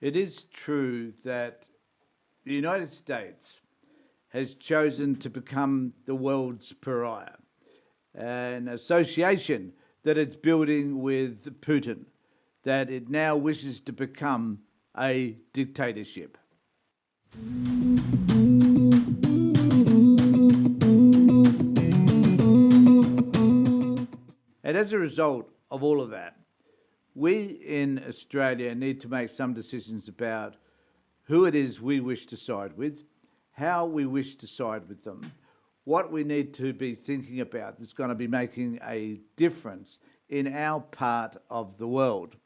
It is true that the United States has chosen to become the world's pariah, an association that it's building with Putin, that it now wishes to become a dictatorship. And as a result of all of that, we in Australia need to make some decisions about who it is we wish to side with, how we wish to side with them, what we need to be thinking about that's going to be making a difference in our part of the world.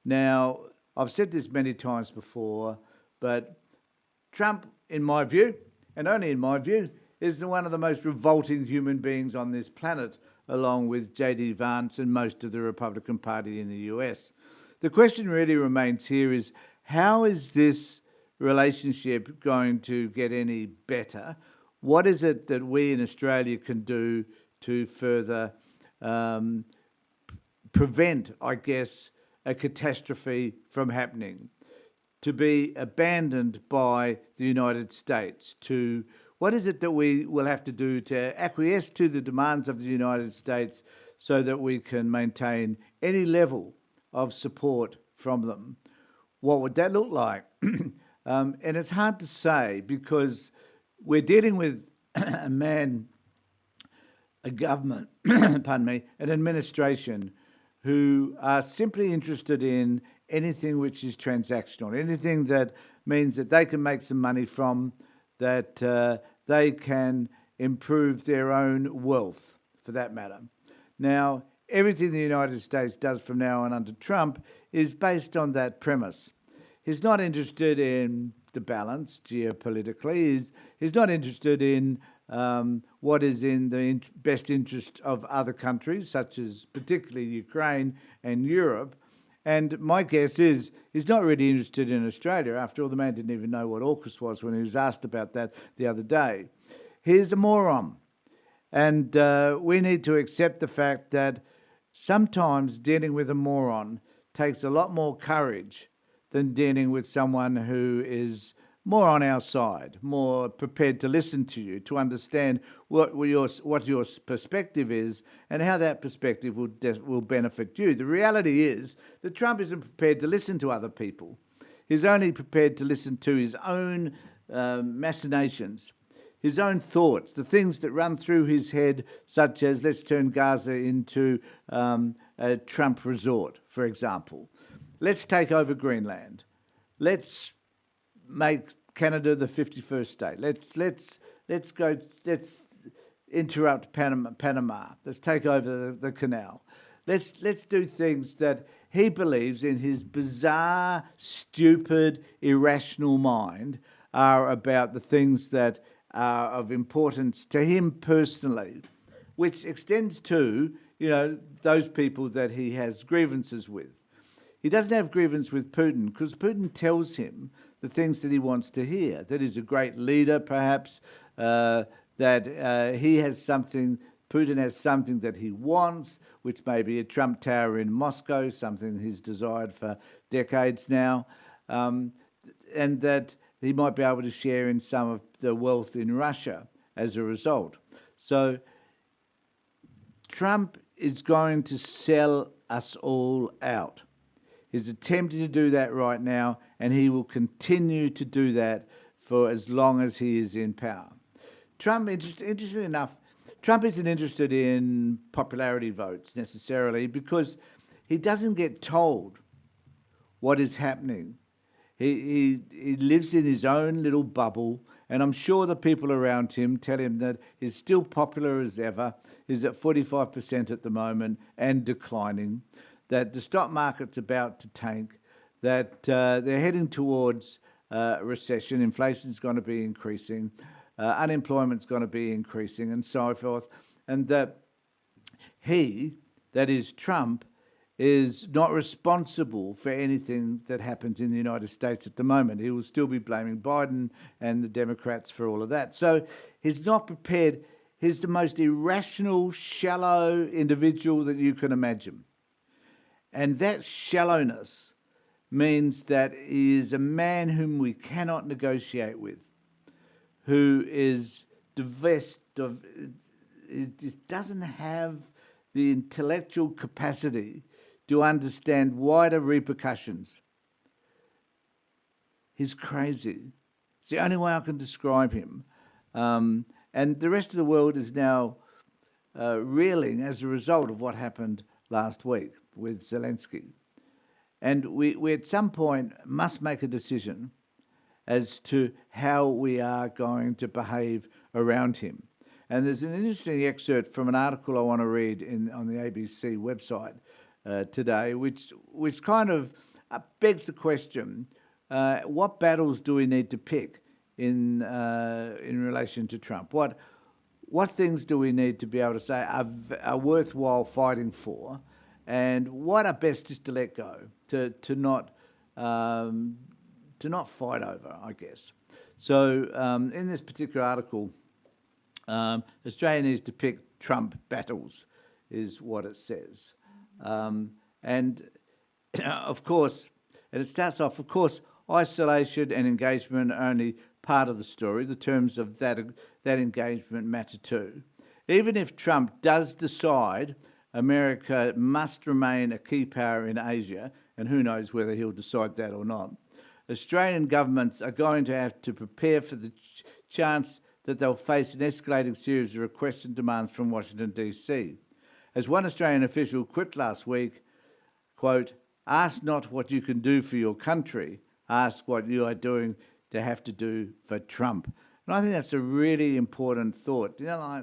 Now, I've said this many times before, but Trump, in my view, and only in my view, is one of the most revolting human beings on this planet, along with J.D. Vance and most of the Republican Party in the US. The question really remains here is, how is this relationship going to get any better? What is it that we in Australia can do to further prevent, I guess, a catastrophe from happening? To be abandoned by the United States, what is it that we will have to do to acquiesce to the demands of the United States so that we can maintain any level of support from them? What would that look like? And it's hard to say because we're dealing with a government, pardon me, an administration who are simply interested in anything which is transactional, anything that means that they can make some money from, that they can improve their own wealth, for that matter. Now, everything the United States does from now on under Trump is based on that premise. He's not interested in the balance geopolitically. He's not interested in what is in the best interest of other countries, such as particularly Ukraine and Europe. And my guess is he's not really interested in Australia. After all, the man didn't even know what AUKUS was when he was asked about that the other day. He's a moron. And we need to accept the fact that sometimes dealing with a moron takes a lot more courage than dealing with someone who is more on our side, more prepared to listen to you, to understand what your perspective is and how that perspective will benefit you. The reality is that Trump isn't prepared to listen to other people. He's only prepared to listen to his own machinations, his own thoughts, the things that run through his head, such as let's turn Gaza into a Trump resort, for example. Let's take over Greenland. Let's make Canada the 51st state. Let's interrupt Panama. Let's take over the canal. Let's do things that he believes in his bizarre, stupid, irrational mind are about the things that are of importance to him personally, which extends to, those people that he has grievances with. He doesn't have grievance with Putin because Putin tells him the things that he wants to hear, that he's a great leader, perhaps, that he has something, Putin has something that he wants, which may be a Trump Tower in Moscow, something he's desired for decades now, and that he might be able to share in some of the wealth in Russia as a result. So Trump is going to sell us all out. He's attempting to do that right now, and he will continue to do that for as long as he is in power. Trump, interestingly enough, Trump isn't interested in popularity votes necessarily because he doesn't get told what is happening. He lives in his own little bubble, and I'm sure the people around him tell him that he's still popular as ever. He's at 45% at the moment and declining, that the stock market's about to tank, that they're heading towards recession, inflation's going to be increasing, unemployment's going to be increasing, and so forth, and that he, that is Trump, is not responsible for anything that happens in the United States at the moment. He will still be blaming Biden and the Democrats for all of that. So he's not prepared. He's the most irrational, shallow individual that you can imagine. And that shallowness means that he is a man whom we cannot negotiate with, who is divest of, it just doesn't have the intellectual capacity to understand wider repercussions. He's crazy. It's the only way I can describe him. And the rest of the world is now reeling as a result of what happened last week with Zelensky. And we at some point must make a decision as to how we are going to behave around him. And there's an interesting excerpt from an article I want to read on the ABC website today, which kind of begs the question: what battles do we need to pick in relation to Trump? What things do we need to be able to say are worthwhile fighting for, and what are best just to let go, to not fight over, I guess. So in this particular article, Australia needs to pick Trump battles, is what it says. And of course, and it starts off, of course, isolation and engagement are only part of the story. The terms of that engagement matter too. Even if Trump does decide America must remain a key power in Asia, and who knows whether he'll decide that or not, Australian governments are going to have to prepare for the chance that they'll face an escalating series of requests and demands from Washington, D.C. As one Australian official quipped last week, quote, "Ask not what you can do for your country, ask what you are doing to have to do for Trump." And I think that's a really important thought.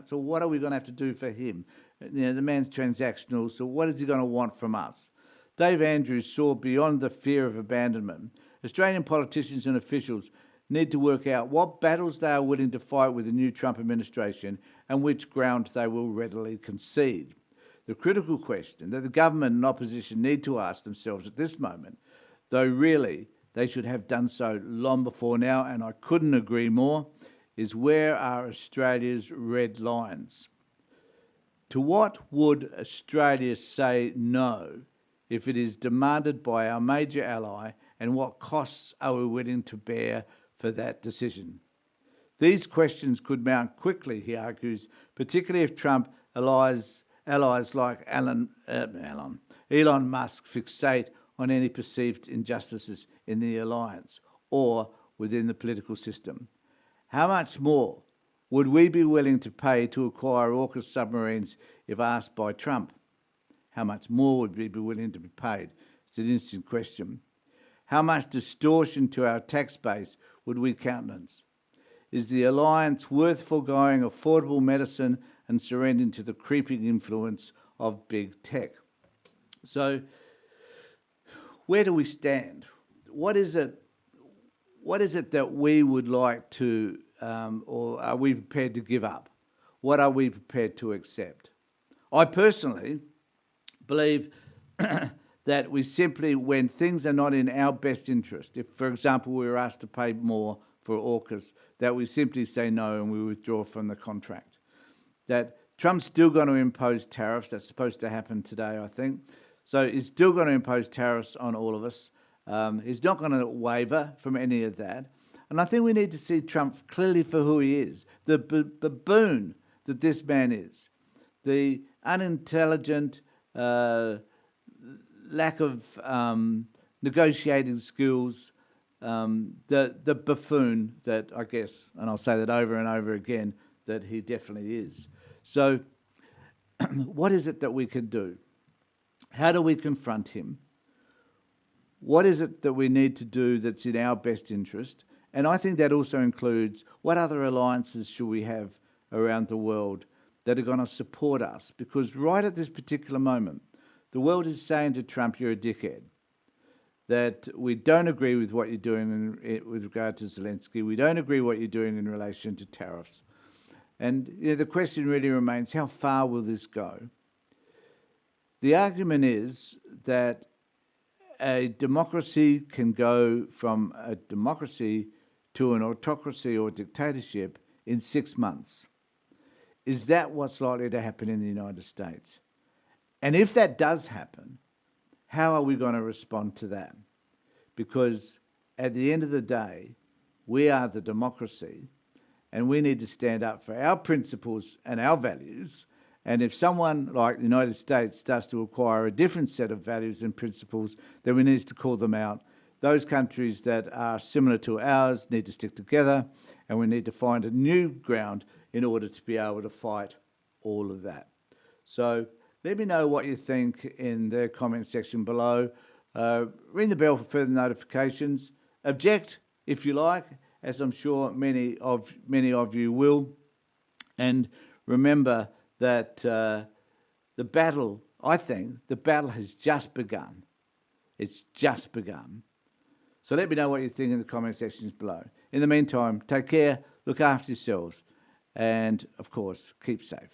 So what are we going to have to do for him? The man's transactional, so what is he going to want from us? Dave Andrews saw beyond the fear of abandonment. Australian politicians and officials need to work out what battles they are willing to fight with the new Trump administration and which ground they will readily concede. The critical question that the government and opposition need to ask themselves at this moment, though really they should have done so long before now, and I couldn't agree more, is where are Australia's red lines? To what would Australia say no if it is demanded by our major ally, and what costs are we willing to bear for that decision? These questions could mount quickly, he argues, particularly if Trump allies like Elon Musk fixate on any perceived injustices in the alliance or within the political system. How much more would we be willing to pay to acquire AUKUS submarines if asked by Trump? How much more would we be willing to be paid? It's an interesting question. How much distortion to our tax base would we countenance? Is the alliance worth foregoing affordable medicine and surrendering to the creeping influence of big tech? So, where do we stand? What is it that we would like to, or are we prepared to give up? What are we prepared to accept? I personally believe that we simply, when things are not in our best interest, if, for example, we were asked to pay more for AUKUS, that we simply say no and we withdraw from the contract. That Trump's still going to impose tariffs. That's supposed to happen today, I think. So he's still going to impose tariffs on all of us. He's not going to waver from any of that. And I think we need to see Trump clearly for who he is, the baboon that this man is, the unintelligent, lack of negotiating skills, the buffoon that I guess, and I'll say that over and over again, that he definitely is. So what is it that we can do? How do we confront him? What is it that we need to do that's in our best interest? And I think that also includes what other alliances should we have around the world that are going to support us? Because right at this particular moment, the world is saying to Trump, you're a dickhead, that we don't agree with what you're doing with regard to Zelensky. We don't agree what you're doing in relation to tariffs. And the question really remains, how far will this go? The argument is that a democracy can go from a democracy to an autocracy or dictatorship in 6 months. Is that what's likely to happen in the United States? And if that does happen, how are we going to respond to that? because at the end of the day, we are the democracy, and we need to stand up for our principles and our values. And if someone like the United States starts to acquire a different set of values and principles, then we need to call them out. Those countries that are similar to ours need to stick together, and we need to find a new ground in order to be able to fight all of that. So let me know what you think in the comment section below. Ring the bell for further notifications. Object if you like, as I'm sure many of you will. And remember that the battle, I think, the battle has just begun. It's just begun. So let me know what you think in the comment sections below. In the meantime, take care, look after yourselves, and of course, keep safe.